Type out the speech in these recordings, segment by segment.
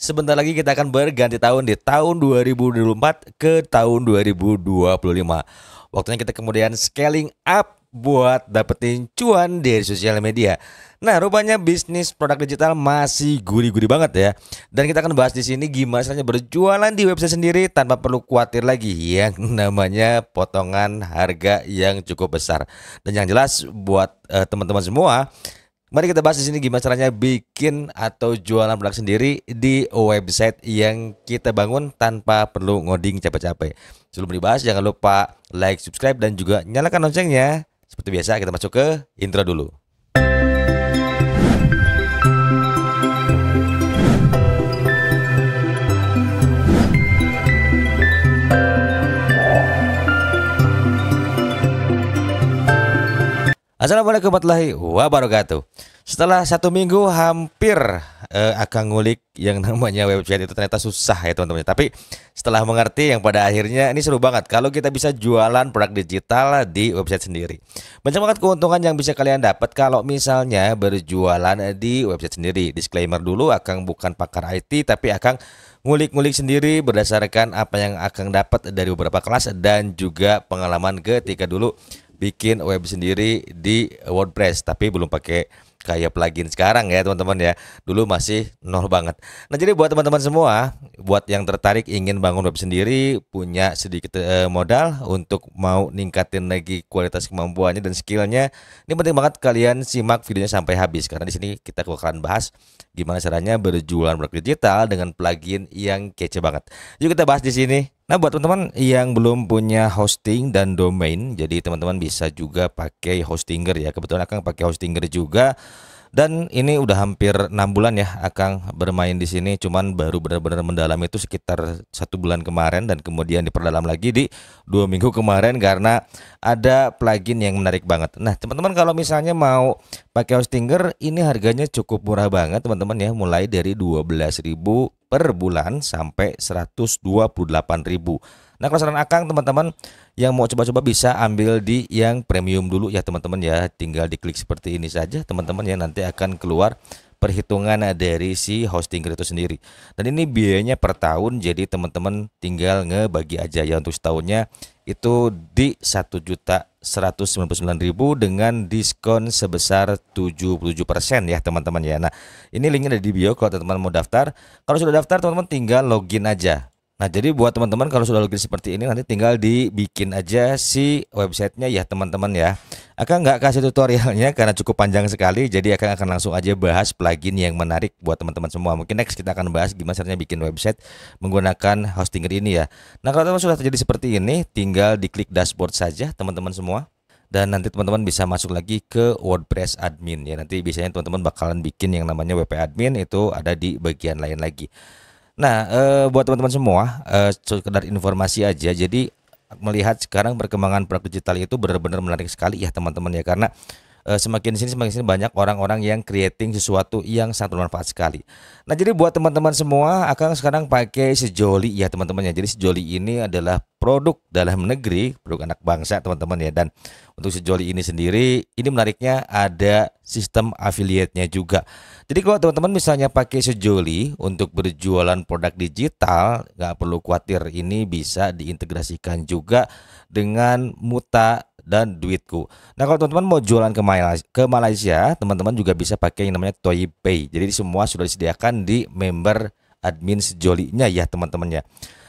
sebentar lagi kita akan berganti tahun di tahun 2024 ke tahun 2025. Waktunya kita kemudian scaling up buat dapetin cuan dari sosial media. Nah, rupanya bisnis produk digital masih gurih-gurih banget ya. Dan kita akan bahas di sini gimana caranya berjualan di website sendiri tanpa perlu khawatir lagi yang namanya potongan harga yang cukup besar. Dan yang jelas buat teman-teman semua, mari kita bahas di sini gimana caranya bikin atau jualan produk sendiri di website yang kita bangun tanpa perlu ngoding capek-capek. Sebelum dibahas jangan lupa like, subscribe dan juga nyalakan loncengnya. Seperti biasa kita masuk ke intro dulu. Assalamualaikum warahmatullahi wabarakatuh. Setelah 1 minggu hampir akan ngulik yang namanya website itu ternyata susah ya teman-teman. Tapi setelah mengerti yang pada akhirnya ini seru banget kalau kita bisa jualan produk digital di website sendiri. Banyak banget keuntungan yang bisa kalian dapat kalau misalnya berjualan di website sendiri. Disclaimer dulu, Akang bukan pakar IT tapi Akang ngulik-ngulik sendiri berdasarkan apa yang Akang dapat dari beberapa kelas dan juga pengalaman ketika dulu bikin web sendiri di WordPress, tapi belum pakai kayak plugin sekarang ya teman-teman ya. Dulu masih nol banget. Nah, jadi buat teman-teman semua, buat yang tertarik ingin bangun web sendiri, punya sedikit modal untuk mau ningkatin lagi kualitas kemampuannya dan skillnya, ini penting banget kalian simak videonya sampai habis karena di sini kita bakalan bahas gimana caranya berjualan produk digital dengan plugin yang kece banget. Yuk kita bahas di sini. Nah, buat teman-teman yang belum punya hosting dan domain, jadi teman-teman bisa juga pakai Hostinger ya. Kebetulan Akang pakai Hostinger juga. Dan ini udah hampir 6 bulan ya Akang bermain di sini, cuman baru benar-benar mendalam itu sekitar 1 bulan kemarin dan kemudian diperdalam lagi di 2 minggu kemarin karena ada plugin yang menarik banget. Nah, teman-teman kalau misalnya mau pakai Hostinger ini harganya cukup murah banget teman-teman ya, mulai dari 12.000 per bulan sampai 128.000. Nah, kalau saran Akang teman-teman yang mau coba-coba bisa ambil di yang premium dulu ya teman-teman ya. Tinggal diklik seperti ini saja teman-teman ya, nanti akan keluar perhitungan dari si Hostinger itu sendiri. Dan ini biayanya per tahun, jadi teman-teman tinggal ngebagi aja ya. Untuk setahunnya itu di 1.199.000 dengan diskon sebesar 77% ya teman-teman ya. Nah, ini linknya ada di bio kalau teman-teman mau daftar. Kalau sudah daftar teman-teman tinggal login aja. Nah, jadi buat teman-teman kalau sudah login seperti ini nanti tinggal dibikin aja si websitenya ya teman-teman ya. Akang nggak kasih tutorialnya karena cukup panjang sekali, jadi Akang akan langsung aja bahas plugin yang menarik buat teman-teman semua. Mungkin next kita akan bahas gimana caranya bikin website menggunakan Hostinger ini ya. Nah, kalau teman-teman sudah terjadi seperti ini, tinggal diklik dashboard saja teman-teman semua. Dan nanti teman-teman bisa masuk lagi ke WordPress admin ya. Nanti biasanya teman-teman bakalan bikin yang namanya WP admin, itu ada di bagian lain lagi. Nah, buat teman-teman semua, sekedar informasi aja. Jadi melihat sekarang perkembangan produk digital itu benar-benar menarik sekali ya teman-teman ya, karena semakin sini banyak orang-orang yang creating sesuatu yang sangat bermanfaat sekali. Nah, jadi buat teman-teman semua, Akang sekarang pakai Sejoli ya teman-teman ya. Jadi Sejoli ini adalah produk dalam negeri, produk anak bangsa teman-teman ya. Dan untuk Sejoli ini sendiri, ini menariknya ada sistem affiliate-nya juga. Jadi kalau teman-teman misalnya pakai Sejoli untuk berjualan produk digital, nggak perlu khawatir, ini bisa diintegrasikan juga dengan Muta dan Duitku. Nah, kalau teman-teman mau jualan ke Malaysia, teman-teman juga bisa pakai yang namanya ToyPay. Jadi semua sudah disediakan di member admin Sejolinya ya teman-teman ya.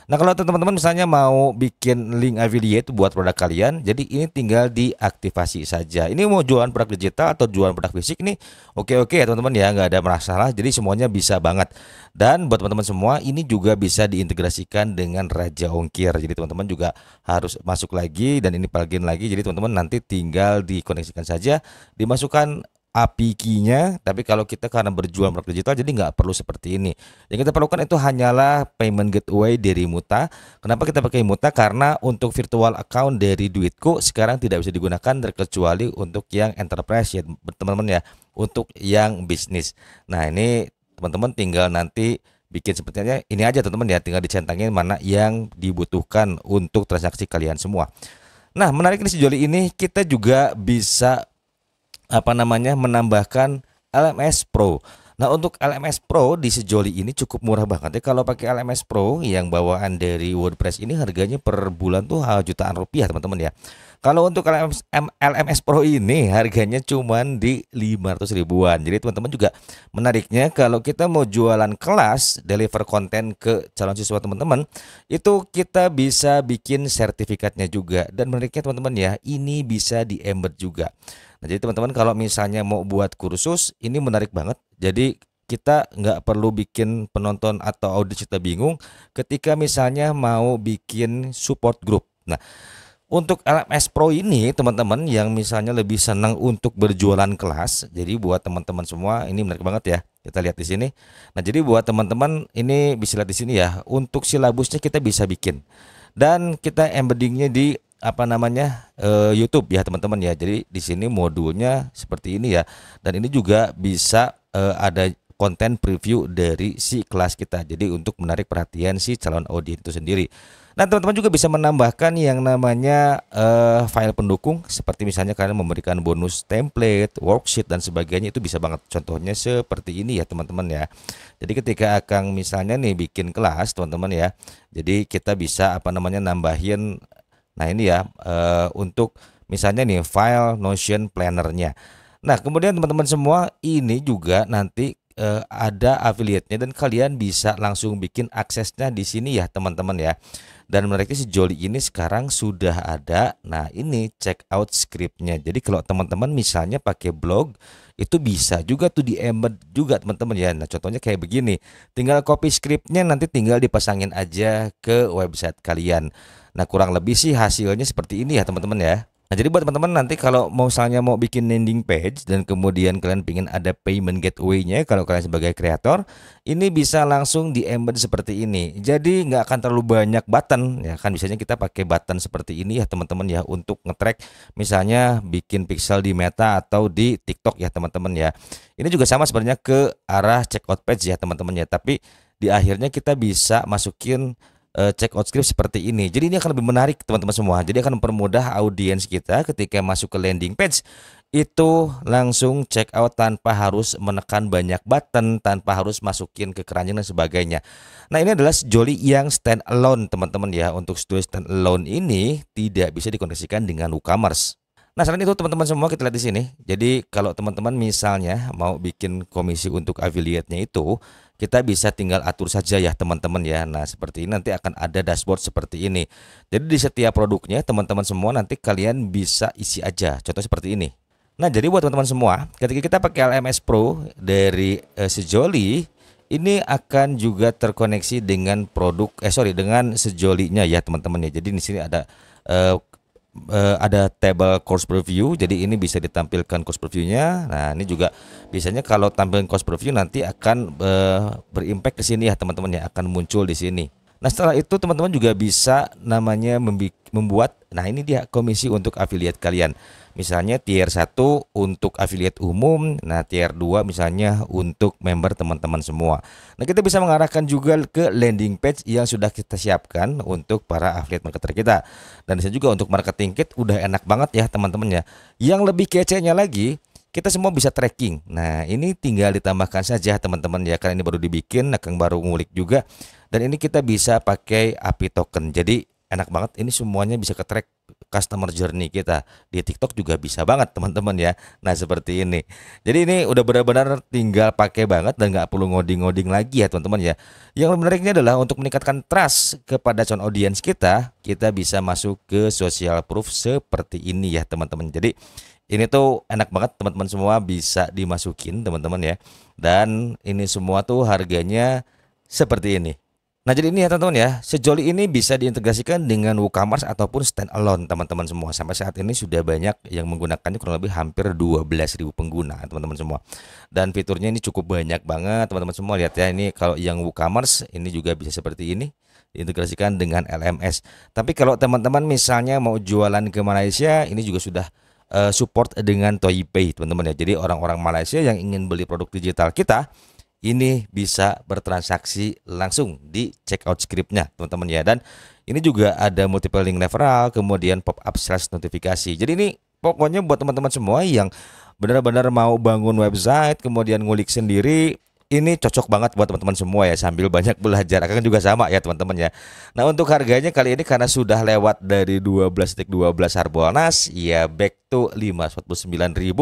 Nah, kalau teman-teman misalnya mau bikin link affiliate buat produk kalian, jadi ini tinggal diaktifasi saja. Ini mau jualan produk digital atau jualan produk fisik ini oke-oke ya teman-teman ya, nggak ada masalah. Jadi semuanya bisa banget. Dan buat teman-teman semua ini juga bisa diintegrasikan dengan Raja Ongkir. Jadi teman-teman juga harus masuk lagi dan ini plugin lagi. Jadi teman-teman nanti tinggal dikoneksikan saja, dimasukkan API key-nya. Tapi kalau kita karena berjualan produk digital jadi nggak perlu seperti ini. Yang kita perlukan itu hanyalah payment gateway dari Muta. Kenapa kita pakai Muta? Karena untuk virtual account dari Duitku sekarang tidak bisa digunakan terkecuali untuk yang enterprise ya teman-teman ya, untuk yang bisnis. Nah, ini teman-teman tinggal nanti bikin sepertinya ini aja teman-teman ya, tinggal dicentangin mana yang dibutuhkan untuk transaksi kalian semua. Nah, menarik di Sejoli ini kita juga bisa menambahkan LMS Pro. Nah, untuk LMS Pro di sejoli ini cukup murah banget ya. Kalau pakai LMS Pro yang bawaan dari WordPress ini harganya per bulan tuh jutaan rupiah teman-teman ya. Kalau untuk LMS Pro ini harganya cuman di 500 ribuan. Jadi teman-teman juga menariknya kalau kita mau jualan kelas, deliver konten ke calon siswa teman-teman, itu kita bisa bikin sertifikatnya juga. Dan menariknya teman-teman ya, ini bisa di-embed juga. Nah, jadi teman-teman kalau misalnya mau buat kursus, ini menarik banget. Jadi kita nggak perlu bikin penonton atau audiens kita bingung ketika misalnya mau bikin support group. Nah, untuk LMS Pro ini teman-teman yang misalnya lebih senang untuk berjualan kelas, jadi buat teman-teman semua ini menarik banget ya. Kita lihat di sini. Nah, jadi buat teman-teman ini bisa lihat di sini ya. Untuk silabusnya kita bisa bikin dan kita embeddingnya di apa namanya YouTube ya teman-teman ya. Jadi di sini modulnya seperti ini ya. Dan ini juga bisa ada konten preview dari si kelas kita. Jadi untuk menarik perhatian si calon audiens itu sendiri. Nah, teman-teman juga bisa menambahkan yang namanya file pendukung seperti misalnya kalian memberikan bonus template, worksheet dan sebagainya itu bisa banget. Contohnya seperti ini ya teman-teman ya. Jadi ketika Akang misalnya nih bikin kelas teman-teman ya. Jadi kita bisa apa namanya nambahin nah ini ya untuk misalnya nih file Notion planner-nya. Nah, kemudian teman-teman semua ini juga nanti ada affiliate-nya dan kalian bisa langsung bikin aksesnya di sini ya teman-teman ya. Dan menariknya si Joli ini sekarang sudah ada. Nah, ini check out script-nya. Jadi kalau teman-teman misalnya pakai blog itu bisa juga tuh di embed juga teman-teman ya. Nah, contohnya kayak begini. Tinggal copy script-nya nanti tinggal dipasangin aja ke website kalian. Nah, kurang lebih sih hasilnya seperti ini ya teman-teman ya. Nah, jadi buat teman-teman nanti kalau misalnya mau bikin landing page dan kemudian kalian pengen ada payment gateway-nya kalau kalian sebagai kreator, ini bisa langsung di embed seperti ini. Jadi nggak akan terlalu banyak button ya kan, biasanya kita pakai button seperti ini ya teman-teman ya untuk nge-track misalnya bikin pixel di Meta atau di TikTok ya teman-teman ya. Ini juga sama sebenarnya ke arah checkout page ya teman-teman ya, tapi di akhirnya kita bisa masukin check out script seperti ini. Jadi ini akan lebih menarik teman-teman semua. Jadi akan mempermudah audiens kita ketika masuk ke landing page itu langsung check out tanpa harus menekan banyak button, tanpa harus masukin ke keranjang dan sebagainya. Nah, ini adalah Joli yang stand alone teman-teman ya. Untuk Joli stand alone ini tidak bisa dikoneksikan dengan WooCommerce. Nah, selain itu teman-teman semua kita lihat di sini. Jadi kalau teman-teman misalnya mau bikin komisi untuk affiliate-nya itu, kita bisa tinggal atur saja ya teman-teman ya. Nah, seperti ini nanti akan ada dashboard seperti ini. Jadi di setiap produknya teman-teman semua nanti kalian bisa isi aja. Contoh seperti ini. Nah, jadi buat teman-teman semua, ketika kita pakai LMS Pro dari Sejoli, ini akan juga terkoneksi dengan dengan Sejolinya ya teman-teman ya. Jadi di sini ada table course preview, jadi ini bisa ditampilkan course previewnya. Nah, ini juga biasanya kalau tampilkan course preview nanti akan berimpact ke sini ya teman-teman ya, akan muncul di sini. Nah, setelah itu teman-teman juga bisa namanya membuat, nah ini dia komisi untuk affiliate kalian. Misalnya tier 1 untuk affiliate umum, nah tier 2 misalnya untuk member teman-teman semua. Nah, kita bisa mengarahkan juga ke landing page yang sudah kita siapkan untuk para affiliate marketer kita. Dan bisa juga untuk marketing kit udah enak banget ya teman-teman ya. Yang lebih kece-nya lagi, kita semua bisa tracking. Nah, ini tinggal ditambahkan saja teman-teman ya, karena ini baru dibikin, Akang baru ngulik juga. Dan ini kita bisa pakai API token. Jadi enak banget, ini semuanya bisa ke track customer journey kita. Di TikTok juga bisa banget teman-teman ya. Nah, seperti ini. Jadi ini udah benar-benar tinggal pakai banget dan nggak perlu ngoding-ngoding lagi ya teman-teman ya. Yang menariknya adalah untuk meningkatkan trust kepada calon audiens kita bisa masuk ke social proof seperti ini ya teman-teman. Jadi ini tuh enak banget teman-teman semua, bisa dimasukin teman-teman ya. Dan ini semua tuh harganya seperti ini. Nah, jadi ini ya teman-teman ya, Sejoli ini bisa diintegrasikan dengan WooCommerce ataupun standalone teman-teman semua. Sampai saat ini sudah banyak yang menggunakannya, kurang lebih hampir 12.000 pengguna teman-teman semua. Dan fiturnya ini cukup banyak banget teman-teman semua. Lihat ya, ini kalau yang WooCommerce ini juga bisa seperti ini, diintegrasikan dengan LMS. Tapi kalau teman-teman misalnya mau jualan ke Malaysia, ini juga sudah support dengan ToyPay teman-teman ya. Jadi orang-orang Malaysia yang ingin beli produk digital kita ini bisa bertransaksi langsung di checkout scriptnya teman-teman ya. Dan ini juga ada multiple link referral, kemudian pop up sales notifikasi. Jadi ini pokoknya buat teman-teman semua yang benar-benar mau bangun website kemudian ngulik sendiri, ini cocok banget buat teman-teman semua ya, sambil banyak belajar. Akang juga sama ya teman-teman ya. Nah untuk harganya kali ini karena sudah lewat dari 12.12 Harbolnas ya, back to 549.000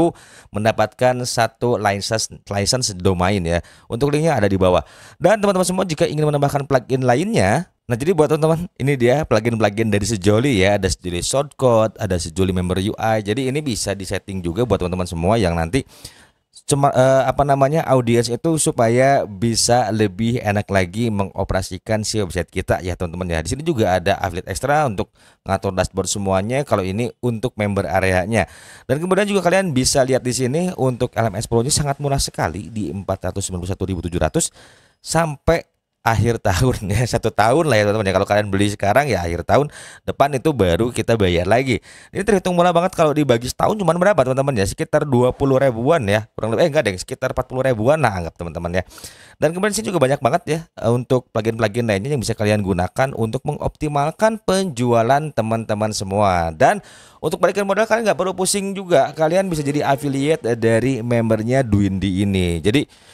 mendapatkan satu license domain ya. Untuk linknya ada di bawah. Dan teman-teman semua jika ingin menambahkan plugin lainnya, nah jadi buat teman-teman ini dia plugin-plugin dari Sejoli ya, ada Sejoli Shortcode, ada Sejoli Member UI. Jadi ini bisa disetting juga buat teman-teman semua yang nanti cuma audiens itu supaya bisa lebih enak lagi mengoperasikan si website kita ya teman-teman ya. Di sini juga ada affiliate extra untuk ngatur dashboard semuanya. Kalau ini untuk member areanya. Dan kemudian juga kalian bisa lihat di sini untuk LMS Pro-nya sangat murah sekali di 491.700 sampai akhir tahun ya, 1 tahun lah ya teman-teman ya. Kalau kalian beli sekarang ya akhir tahun depan itu baru kita bayar lagi. Ini terhitung murah banget. Kalau dibagi setahun cuma berapa teman-teman ya, sekitar 20 ribuan ya, kurang lebih enggak deh, sekitar 40 ribuan lah anggap teman-teman ya. Dan kemudian sini juga banyak banget ya untuk plugin-plugin lainnya yang bisa kalian gunakan untuk mengoptimalkan penjualan teman-teman semua. Dan untuk balikin modal kalian nggak perlu pusing juga, kalian bisa jadi affiliate dari membernya Duindi ini. Jadi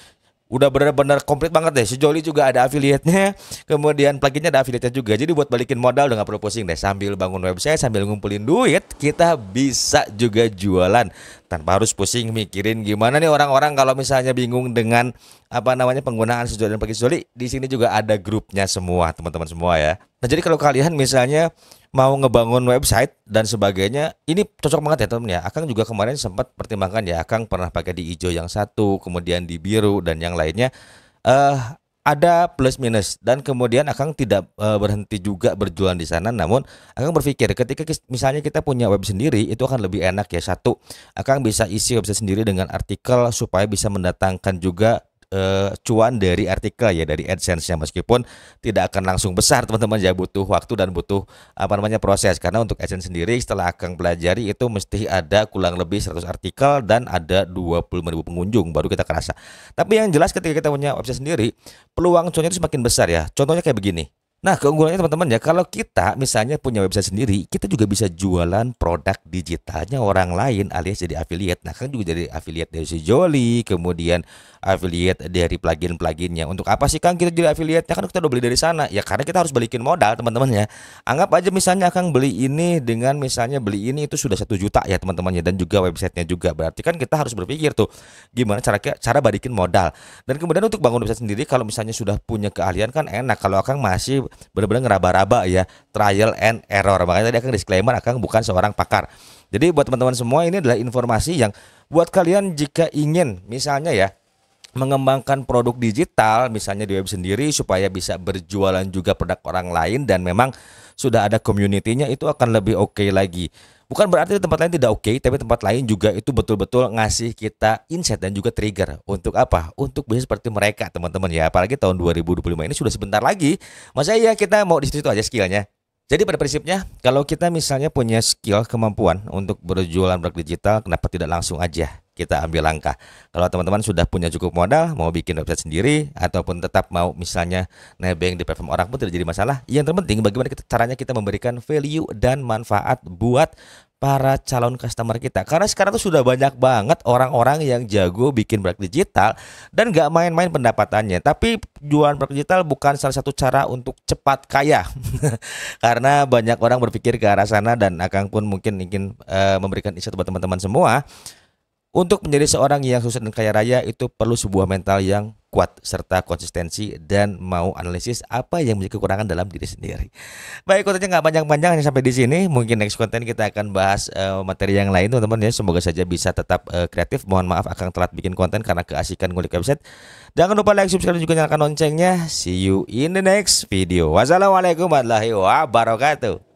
udah benar-benar komplit banget deh. Sejoli juga ada affiliate-nya, kemudian pluginnya ada affiliate-nya juga. Jadi buat balikin modal udah gak perlu pusing deh. Sambil bangun website, sambil ngumpulin duit, kita bisa juga jualan tanpa harus pusing mikirin gimana nih orang-orang kalau misalnya bingung dengan penggunaan Sejoli dan plugin Sejoli. Di sini juga ada grupnya semua, teman-teman semua ya. Nah, jadi kalau kalian misalnya mau ngebangun website dan sebagainya, ini cocok banget ya temen ya. Akang juga kemarin sempat pertimbangkan ya, Akang pernah pakai di hijau yang satu, kemudian di biru dan yang lainnya. Ada plus minus, dan kemudian Akang tidak berhenti juga berjualan di sana. Namun Akang berpikir ketika misalnya kita punya web sendiri itu akan lebih enak ya. Satu, Akang bisa isi website sendiri dengan artikel supaya bisa mendatangkan juga cuan dari artikel ya, dari AdSense-nya, meskipun tidak akan langsung besar teman-teman ya, butuh waktu dan butuh proses. Karena untuk AdSense sendiri setelah Akang pelajari itu mesti ada kurang lebih 100 artikel dan ada 25.000 pengunjung baru kita kerasa. Tapi yang jelas ketika kita punya website sendiri, peluang cuannya itu semakin besar ya. Contohnya kayak begini. Nah, keunggulannya teman-teman ya, kalau kita misalnya punya website sendiri, kita juga bisa jualan produk digitalnya orang lain alias jadi affiliate. Nah, kan juga jadi affiliate dari Sejoli, kemudian affiliate dari plugin-pluginnya. Untuk apa sih Kang kita jadi affiliate-nya? Kan kita udah beli dari sana. Ya karena kita harus balikin modal teman-teman ya. Anggap aja misalnya Kang beli ini dengan misalnya beli ini itu sudah 1 juta ya teman-teman ya, dan juga websitenya juga. Berarti kan kita harus berpikir tuh gimana cara balikin modal. Dan kemudian untuk bangun website sendiri, kalau misalnya sudah punya keahlian kan enak. Kalau Akang masih benar-benar ngeraba-raba ya, trial and error. Makanya tadi Akang disclaimer, Akang bukan seorang pakar. Jadi buat teman-teman semua, ini adalah informasi yang buat kalian jika ingin misalnya ya mengembangkan produk digital misalnya di web sendiri supaya bisa berjualan juga produk orang lain, dan memang sudah ada community-nya, itu akan lebih oke lagi. Bukan berarti tempat lain tidak oke, tapi tempat lain juga itu betul-betul ngasih kita insight dan juga trigger untuk apa? Untuk bisa seperti mereka teman-teman ya. Apalagi tahun 2025 ini sudah sebentar lagi. Masa ya kita mau di situ aja skillnya. Jadi pada prinsipnya kalau kita misalnya punya skill, kemampuan untuk berjualan produk digital, kenapa tidak langsung aja kita ambil langkah. Kalau teman-teman sudah punya cukup modal, mau bikin website sendiri ataupun tetap mau misalnya nebeng di platform orang pun tidak jadi masalah. Yang terpenting bagaimana caranya kita memberikan value dan manfaat buat para calon customer kita. Karena sekarang tuh sudah banyak banget orang-orang yang jago bikin produk digital dan gak main-main pendapatannya. Tapi jualan produk digital bukan salah satu cara untuk cepat kaya. Karena banyak orang berpikir ke arah sana, dan Akang pun mungkin ingin memberikan insight buat teman-teman semua. Untuk menjadi seorang yang sukses dan kaya raya itu perlu sebuah mental yang kuat serta konsistensi dan mau analisis apa yang menjadi kekurangan dalam diri sendiri. Baik, kontennya nggak panjang-panjang, hanya sampai di sini. Mungkin next konten kita akan bahas materi yang lain teman-teman ya. Semoga saja bisa tetap kreatif. Mohon maaf Akang telat bikin konten karena keasikan ngulik website. Jangan lupa like, subscribe, dan juga nyalakan loncengnya. See you in the next video. Wassalamualaikum warahmatullahi wabarakatuh.